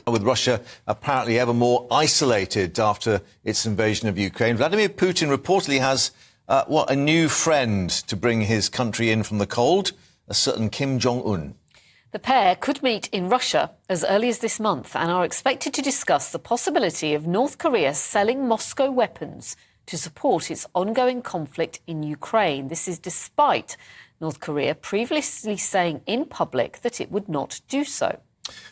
With Russia apparently ever more isolated after its invasion of Ukraine, Vladimir Putin reportedly has, a new friend to bring his country in from the cold, a certain Kim Jong Un. The pair could meet in Russia as early as this month and are expected to discuss the possibility of North Korea selling Moscow weapons to support its ongoing conflict in Ukraine. This is despite North Korea previously saying in public that it would not do so.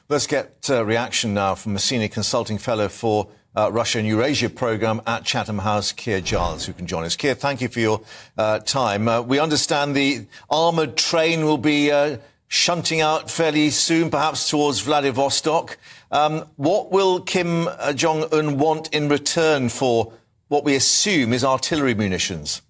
Let's get a reaction now from a senior consulting fellow for Russia and Eurasia Programme at Chatham House, Keir Giles, who can join us. Keir, thank you for your time. We understand the armoured train will be shunting out fairly soon, perhaps towards Vladivostok. What will Kim Jong Un want in return for what we assume is artillery munitions?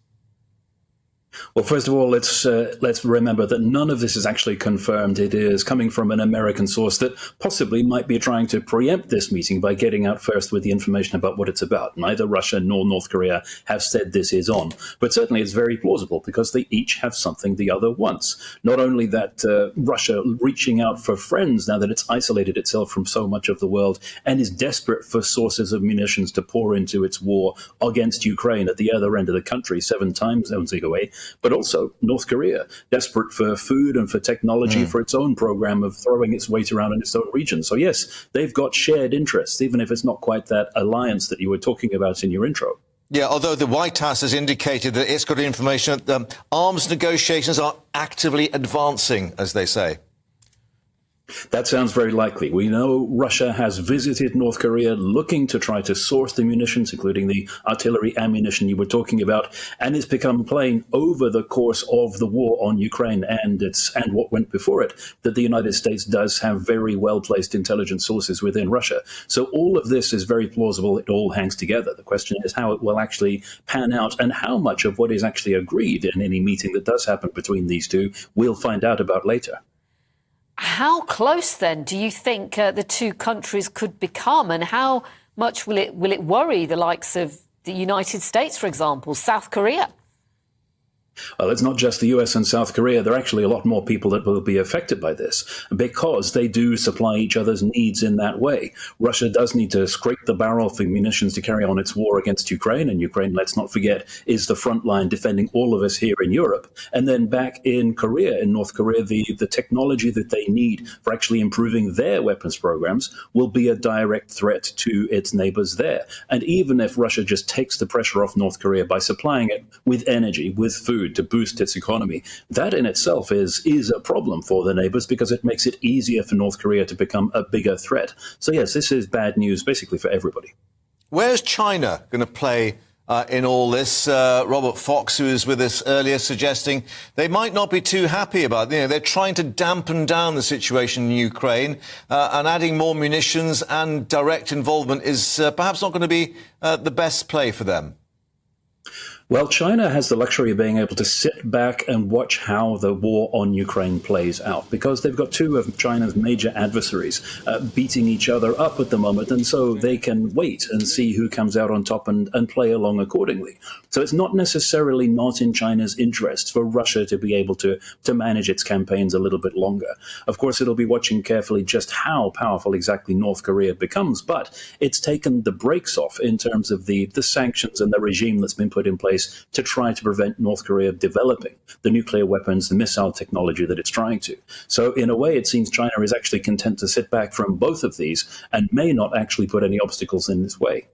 Well, first of all, let's remember that none of this is actually confirmed. It is coming from an American source that possibly might be trying to preempt this meeting by getting out first with the information about what it's about. Neither Russia nor North Korea have said this is on, but certainly it's very plausible because they each have something the other wants. Not only that, Russia reaching out for friends now that it's isolated itself from so much of the world and is desperate for sources of munitions to pour into its war against Ukraine at the other end of the country, 7 time zones away. But also North Korea, desperate for food and for technology for its own program of throwing its weight around in its own region. So yes, they've got shared interests, even if it's not quite that alliance that you were talking about in your intro. Yeah, although the White House has indicated that it's got information that arms negotiations are actively advancing, as they say. That sounds very likely. We know Russia has visited North Korea looking to try to source the munitions, including the artillery ammunition you were talking about, and it's become plain over the course of the war on Ukraine and what went before it that the United States does have very well-placed intelligence sources within Russia. So all of this is very plausible. It all hangs together. The question is how it will actually pan out and how much of what is actually agreed in any meeting that does happen between these two we'll find out about later. How close, then, do you think the two countries could become, and how much will it worry the likes of the United States, for example, South Korea? Well, it's not just the US and South Korea. There are actually a lot more people that will be affected by this because they do supply each other's needs in that way. Russia does need to scrape the barrel for munitions to carry on its war against Ukraine. And Ukraine, let's not forget, is the front line defending all of us here in Europe. And then back in Korea, in North Korea, the technology that they need for actually improving their weapons programs will be a direct threat to its neighbors there. And even if Russia just takes the pressure off North Korea by supplying it with energy, with food, to boost its economy, that in itself is a problem for the neighbors because it makes it easier for North Korea to become a bigger threat. So yes, this is bad news basically for everybody. Where's China going to play in all this? Robert Fox, who was with us earlier, suggesting they might not be too happy about it. They're trying to dampen down the situation in Ukraine, and adding more munitions and direct involvement is perhaps not going to be the best play for them. Well, China has the luxury of being able to sit back and watch how the war on Ukraine plays out because they've got two of China's major adversaries beating each other up at the moment. And so they can wait and see who comes out on top and play along accordingly. So it's not necessarily not in China's interest for Russia to be able to manage its campaigns a little bit longer. Of course, it'll be watching carefully just how powerful exactly North Korea becomes. But it's taken the brakes off in terms of the sanctions and the regime that's been put in place to try to prevent North Korea developing the nuclear weapons, the missile technology that it's trying to. So in a way, it seems China is actually content to sit back from both of these and may not actually put any obstacles in its way.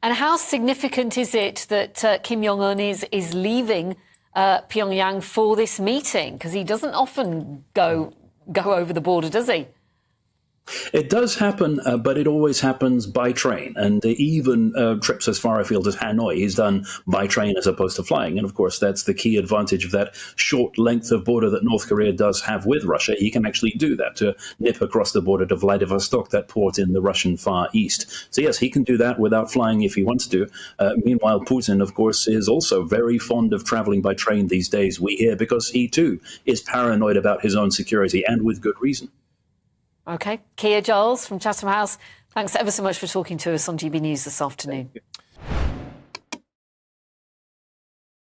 And how significant is it that Kim Jong Un is leaving Pyongyang for this meeting? Because he doesn't often go over the border, does he? It does happen, but it always happens by train. And even trips as far afield as Hanoi is done by train as opposed to flying. And of course, that's the key advantage of that short length of border that North Korea does have with Russia. He can actually do that to nip across the border to Vladivostok, that port in the Russian Far East. So yes, he can do that without flying if he wants to. Meanwhile, Putin, of course, is also very fond of traveling by train these days, we hear, because he too is paranoid about his own security, and with good reason. OK. Keir Giles from Chatham House, thanks ever so much for talking to us on GB News this afternoon.